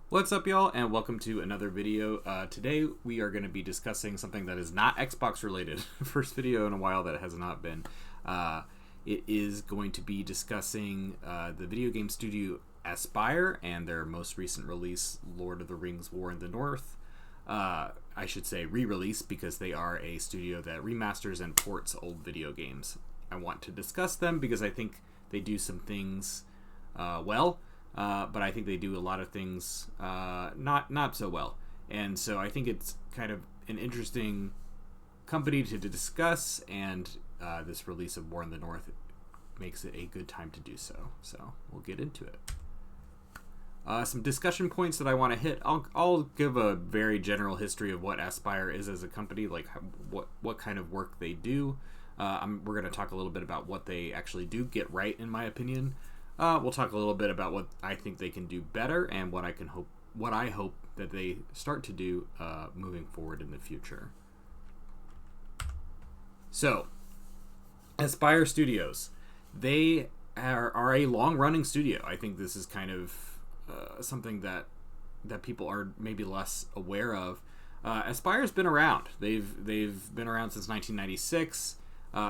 What's up, y'all, and welcome to another video. Today we are going to be discussing something that is not Xbox related. First video in a while that it has not been. It is going to be discussing the video game studio Aspyr and their most recent release, Lord of the Rings: War in the North. I should say re-release because they are a studio that remasters and ports old video games. I want to discuss them because I think they do some things well. But I think they do a lot of things not so well. And so I think it's kind of an interesting company to discuss, and this release of War in the North makes it a good time to do so. So we'll get into it. Some discussion points that I want to hit. I'll give a very general history of what Aspyr is as a company, like what kind of work they do. We're going to talk a little bit about what they actually do get right, in my opinion. We'll talk a little bit about what I think they can do better and what I hope that they start to do moving forward in the future. So, Aspyr Studios, they are a long-running studio. I think this is kind of something that people are maybe less aware of. Aspyr's been around. They've been around since 1996.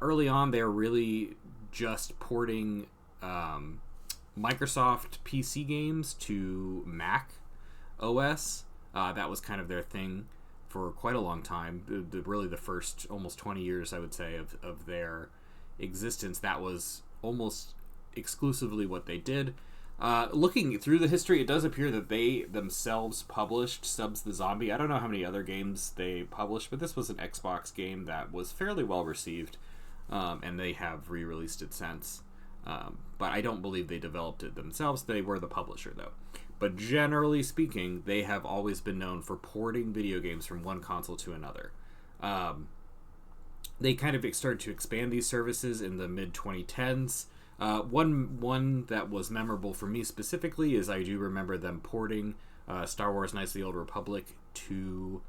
Early on, they're really just porting Microsoft PC games to Mac OS. That was kind of their thing for quite a long time. Really the first almost 20 years, I would say, of their existence. That was almost exclusively what they did. Looking through the history, it does appear that they themselves published Subs the Zombie. I don't know how many other games they published, but this was an Xbox game that was fairly well received, and they have re-released it since. But I don't believe they developed it themselves. They were the publisher, though. But generally speaking, they have always been known for porting video games from one console to another. They kind of started to expand these services in the mid-2010s. One that was memorable for me specifically is I do remember them porting Star Wars Knights of the Old Republic to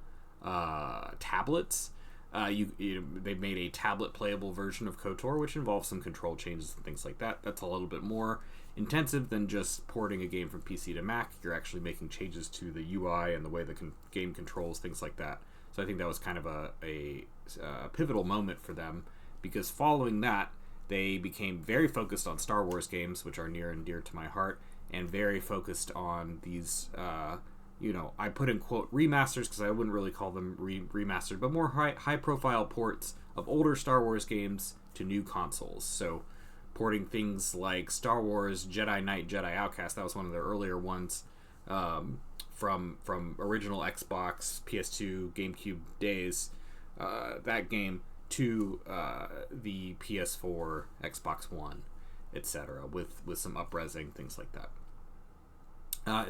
tablets. They made a tablet playable version of KOTOR, which involves some control changes and things like that. That's a little bit more intensive than just porting a game from PC to Mac. You're actually making changes to the UI and the way the game controls, things like that. So I think that was kind of a pivotal moment for them, because following that, they became very focused on Star Wars games, which are near and dear to my heart, and very focused on these I put in quote remasters because I wouldn't really call them remastered, but more high profile ports of older Star Wars games to new consoles. So porting things like Star Wars Jedi Knight, Jedi Outcast, that was one of their earlier ones, from original Xbox, PS2, GameCube days, that game to the PS4, Xbox One, etc., with some up-resing, things like that.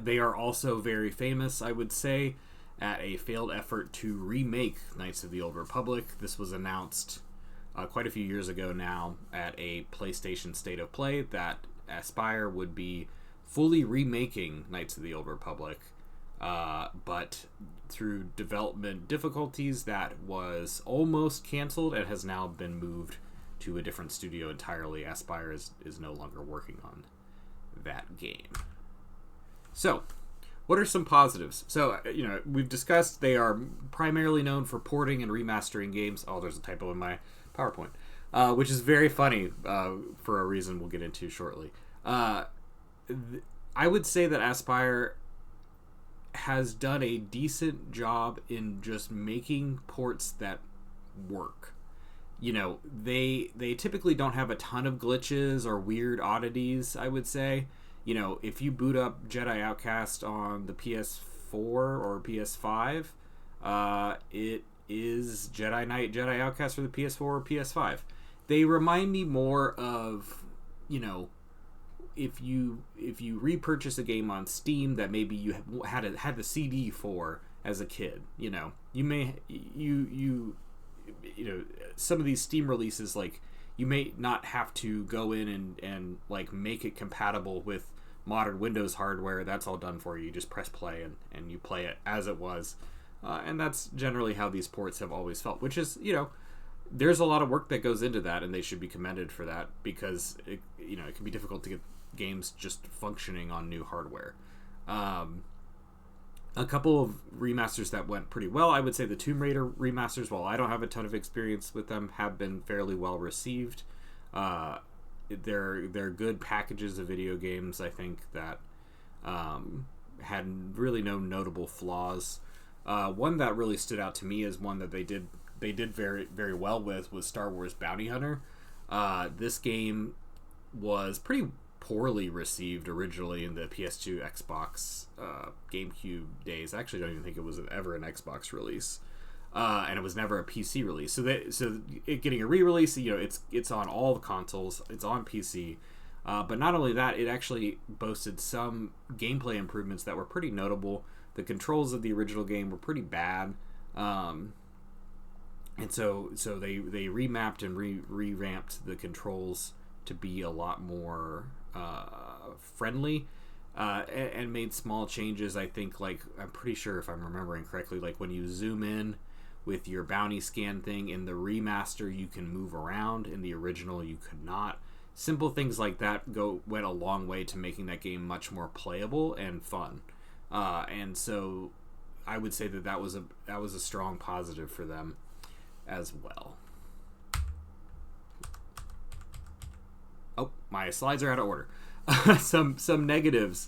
They are also very famous, I would say, at a failed effort to remake Knights of the Old Republic. This was announced quite a few years ago now at a PlayStation State of Play that Aspyr would be fully remaking Knights of the Old Republic, but through development difficulties that was almost canceled and has now been moved to a different studio entirely. Aspyr is no longer working on that game. So, what are some positives? So, we've discussed they are primarily known for porting and remastering games. Oh, there's a typo in my PowerPoint, which is very funny for a reason we'll get into shortly. I would say that Aspyr has done a decent job in just making ports that work. They typically don't have a ton of glitches or weird oddities, I would say. If you boot up Jedi Outcast on the PS4 or PS5, it is Jedi Knight, Jedi Outcast for the PS4 or PS5. They remind me more of, if you repurchase a game on Steam that maybe you had the CD for as a kid, you may some of these Steam releases, like, you may not have to go in and like make it compatible with modern Windows hardware. That's all done for you. You just press play and you play it as it was. And that's generally how these ports have always felt, which is, there's a lot of work that goes into that, and they should be commended for that, because it can be difficult to get games just functioning on new hardware. A couple of remasters that went pretty well. I would say the Tomb Raider remasters, while I don't have a ton of experience with them, have been fairly well received. They're good packages of video games, I think, that had really no notable flaws. One that really stood out to me as one that they did very, very well with was Star Wars Bounty Hunter. This game was pretty poorly received originally in the PS2, Xbox, GameCube days. I actually don't even think it was ever an Xbox release, and it was never a PC release. So it getting a re-release, it's on all the consoles, it's on PC. But not only that, it actually boasted some gameplay improvements that were pretty notable. The controls of the original game were pretty bad, and so they remapped and revamped the controls to be a lot more friendly, and made small changes. I think, like, I'm pretty sure if I'm remembering correctly, like when you zoom in with your bounty scan thing in the remaster, you can move around. In the original, you could not. Simple things like that went a long way to making that game much more playable and fun. And so I would say that was a strong positive for them as well. Oh, my slides are out of order. Some negatives.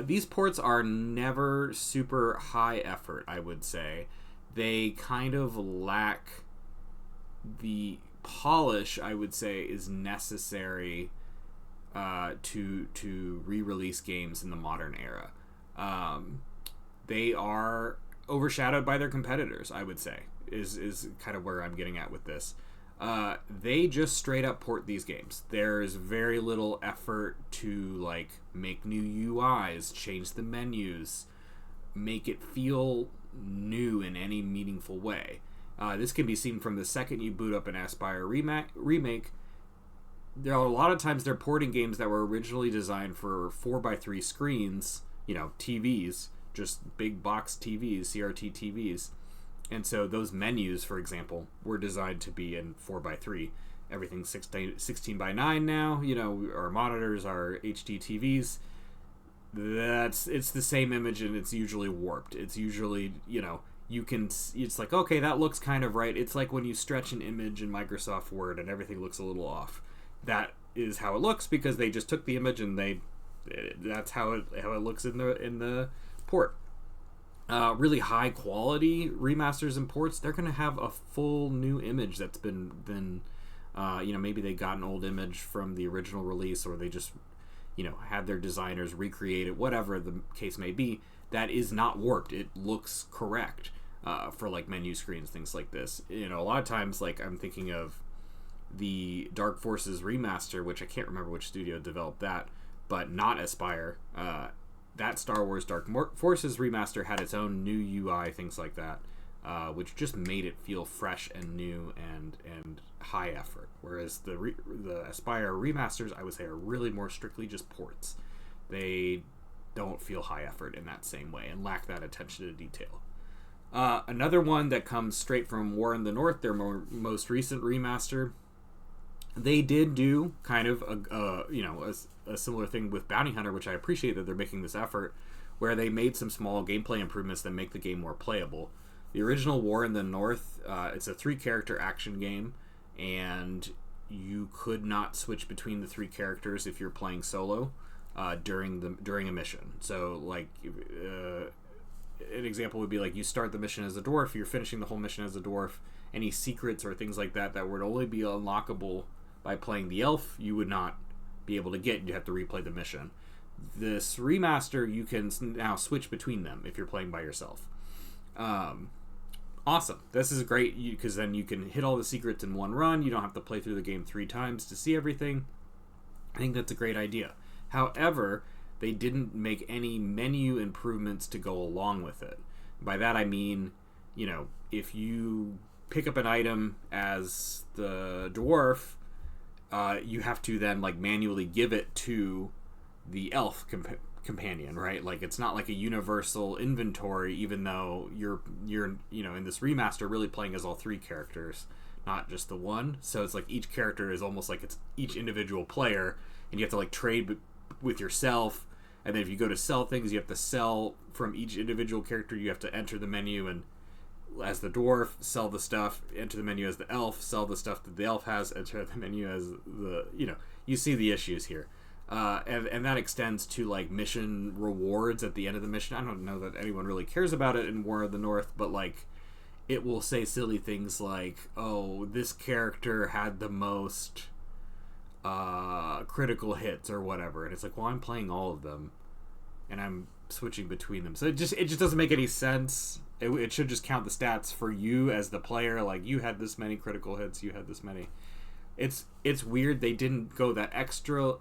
These ports are never super high effort, I would say. They kind of lack the polish, I would say, is necessary to re-release games in the modern era. They are overshadowed by their competitors, I would say, is kind of where I'm getting at with this. They just straight up port these games. There's very little effort to, like, make new UIs, change the menus, make it feel new in any meaningful way. This can be seen from the second you boot up an Aspyr remake. There are a lot of times they're porting games that were originally designed for 4x3 screens, TVs, just big box TVs, CRT TVs. And so those menus, for example, were designed to be in 4x3. Everything's 16:9 now. Our monitors are HD TVs. It's the same image, and it's usually warped. It's usually, it's like, okay, that looks kind of right. It's like when you stretch an image in Microsoft Word and everything looks a little off. That is how it looks because they just took the image and that's how it looks in the port. Really high quality remasters and ports, they're going to have a full new image that's been maybe they got an old image from the original release, or they just had their designers recreate it, whatever the case may be. That is not warped. It looks correct for like menu screens, things like this. A lot of times, like, I'm thinking of the Dark Forces remaster, which I can't remember which studio developed that, but not Aspyr. That Star Wars Dark Forces remaster had its own new UI, things like that, which just made it feel fresh and new and high effort. Whereas the Aspyr remasters, I would say, are really more strictly just ports. They don't feel high effort in that same way and lack that attention to detail. Another one that comes straight from War in the North, their most recent remaster, they did do kind of a similar thing with Bounty Hunter, which I appreciate that they're making this effort, where they made some small gameplay improvements that make the game more playable. The original War in the North, it's a 3-character action game, and you could not switch between the 3 characters if you're playing solo during a mission. So, like, an example would be like you start the mission as a dwarf, you're finishing the whole mission as a dwarf. Any secrets or things like that would only be unlockable by playing the elf, you would not be able to get. You have to replay the mission. This remaster, you can now switch between them if you're playing by yourself. Awesome. This is great because then you can hit all the secrets in one run. You don't have to play through the game 3 times to see everything. I think that's a great idea. However, they didn't make any menu improvements to go along with it. By that I mean, if you pick up an item as the dwarf, you have to then like manually give it to the elf companion, right? Like, it's not like a universal inventory, even though you're in this remaster really playing as all 3 characters, not just the one. So it's like each character is almost like it's each individual player, and you have to like trade with yourself And then if you go to sell things, you have to sell from each individual character. You have to enter the menu and as the dwarf, sell the stuff, enter the menu as the elf, sell the stuff that the elf has, enter the menu as the, you see the issues here. And that extends to like mission rewards at the end of the mission. I don't know that anyone really cares about it in War of the North, but like it will say silly things like, oh, this character had the most critical hits or whatever, and it's like, well, I'm playing all of them and I'm switching between them, so it just doesn't make any sense. It should just count the stats for you as the player, like you had this many critical hits, you had this many. It's weird they didn't go that extra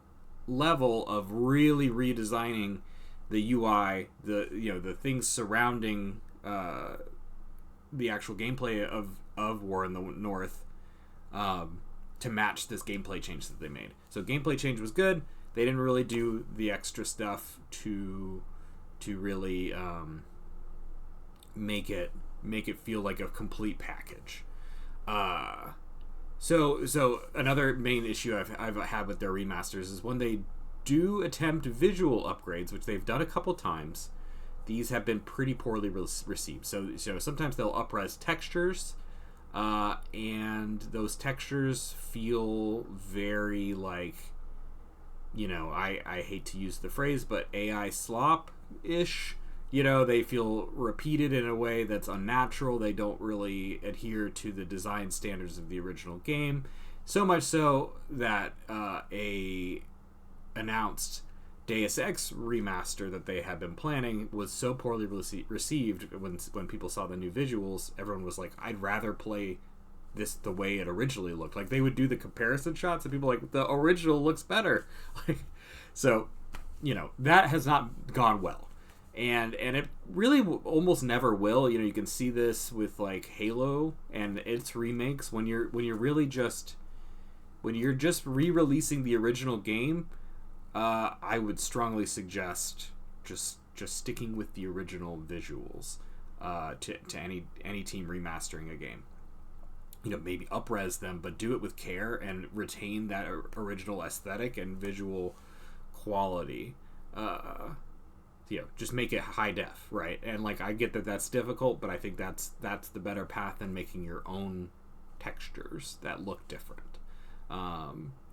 level of really redesigning the UI, the things surrounding the actual gameplay of War in the North, to match this gameplay change that they made. So gameplay change was good. They didn't really do the extra stuff to really make it feel like a complete package. So another main issue I've had with their remasters is when they do attempt visual upgrades, which they've done a couple times, these have been pretty poorly received. So sometimes they'll up-res textures, and those textures feel very like, I hate to use the phrase, but AI slop-ish. They feel repeated in a way that's unnatural. They don't really adhere to the design standards of the original game. So much so that a announced Deus Ex remaster that they had been planning was so poorly received when people saw the new visuals. Everyone was like, I'd rather play this the way it originally looked. Like, they would do the comparison shots and people were like, the original looks better. So, that has not gone well. And it really almost never will. You can see this with like Halo and its remakes when you're just re-releasing the original game. I would strongly suggest just sticking with the original visuals to any team remastering a game. Maybe up-res them, but do it with care and retain that original aesthetic and visual quality. Just make it high def, right? And like, I get that that's difficult, but I think that's the better path than making your own textures that look different.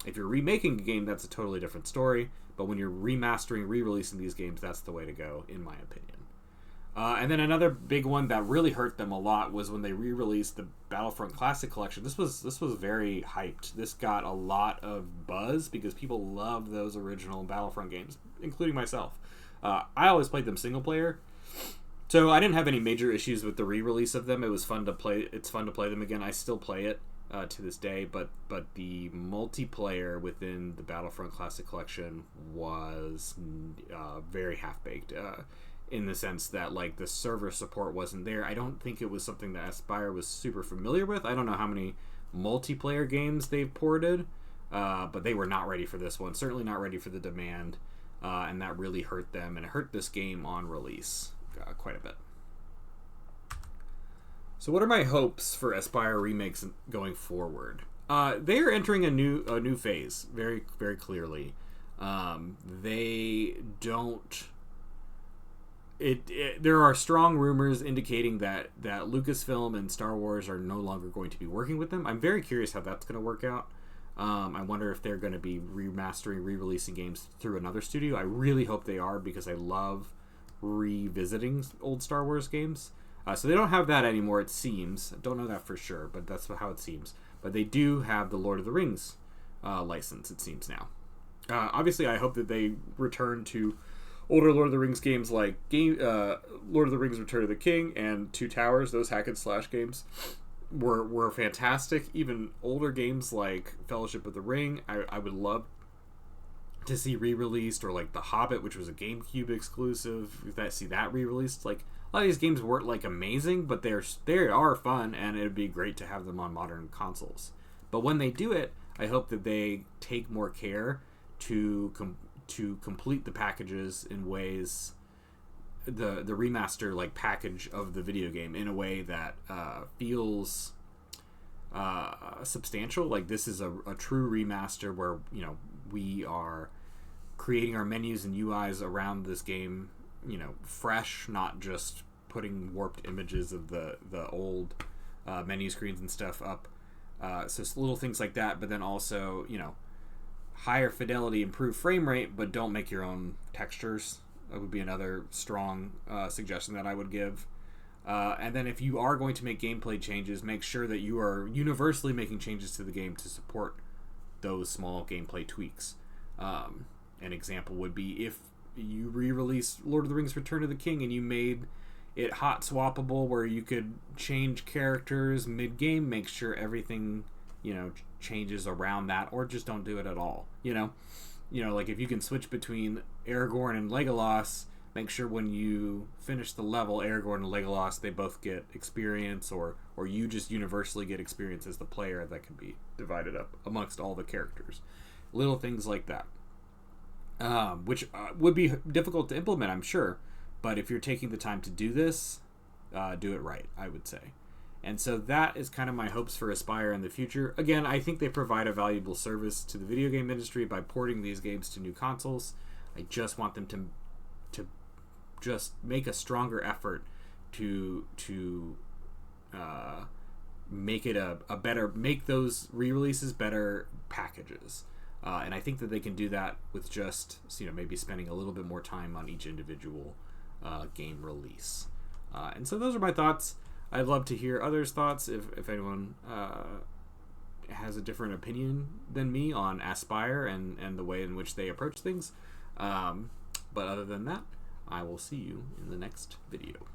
If you're remaking a game, that's a totally different story. But when you're remastering, re-releasing these games, that's the way to go, in my opinion. And then another big one that really hurt them a lot was when they re-released the Battlefront Classic Collection. This was very hyped. This got a lot of buzz because people love those original Battlefront games, including myself. I always played them single player, so I didn't have any major issues with the re-release of them. It was fun to play. It's fun to play them again. I still play it to this day, but the multiplayer within the Battlefront Classic Collection was very half-baked, in the sense that like the server support wasn't there. I don't think it was something that Aspyr was super familiar with. I don't know how many multiplayer games they've ported, but they were not ready for this one. Certainly not ready for the demand. And that really hurt them, and it hurt this game on release quite a bit. So what are my hopes for Aspyr remakes going forward? They are entering a new phase, very, very clearly. They don't... There are strong rumors indicating that Lucasfilm and Star Wars are no longer going to be working with them. I'm very curious how that's going to work out. I wonder if they're going to be remastering, re-releasing games through another studio. I really hope they are, because I love revisiting old Star Wars games. So they don't have that anymore, it seems. I don't know that for sure, but that's how it seems. But they do have the Lord of the Rings license, it seems now. Obviously, I hope that they return to older Lord of the Rings games like Lord of the Rings Return of the King and Two Towers. Those hack and slash games were fantastic. Even older games like Fellowship of the Ring, I would love to see re-released, or like The Hobbit, which was a GameCube exclusive. See that re-released. Like, a lot of these games weren't like amazing, but they are fun, and it'd be great to have them on modern consoles. But when they do it, I hope that they take more care to complete the packages in ways, the remaster like package of the video game in a way that feels substantial. Like, this is a true remaster where we are creating our menus and UIs around this game, fresh, not just putting warped images of the old menu screens and stuff up. So little things like that, but then also, higher fidelity, improved frame rate, but don't make your own textures. That would be another strong suggestion that I would give. And then if you are going to make gameplay changes, make sure that you are universally making changes to the game to support those small gameplay tweaks. An example would be if you re-release Lord of the Rings Return of the King and you made it hot swappable where you could change characters mid-game, make sure everything, changes around that, or just don't do it at all. Like if you can switch between Aragorn and Legolas, make sure when you finish the level, Aragorn and Legolas, they both get experience, or you just universally get experience as the player that can be divided up amongst all the characters. Little things like that. Which would be difficult to implement, I'm sure. But if you're taking the time to do this, do it right, I would say. And so that is kind of my hopes for Aspyr in the future. Again, I think they provide a valuable service to the video game industry by porting these games to new consoles. I just want them to just make a stronger effort to make it a better, make those re-releases better packages. And I think that they can do that with just, maybe spending a little bit more time on each individual game release. And so those are my thoughts. I'd love to hear others' thoughts if anyone has a different opinion than me on Aspyr and the way in which they approach things. But other than that, I will see you in the next video.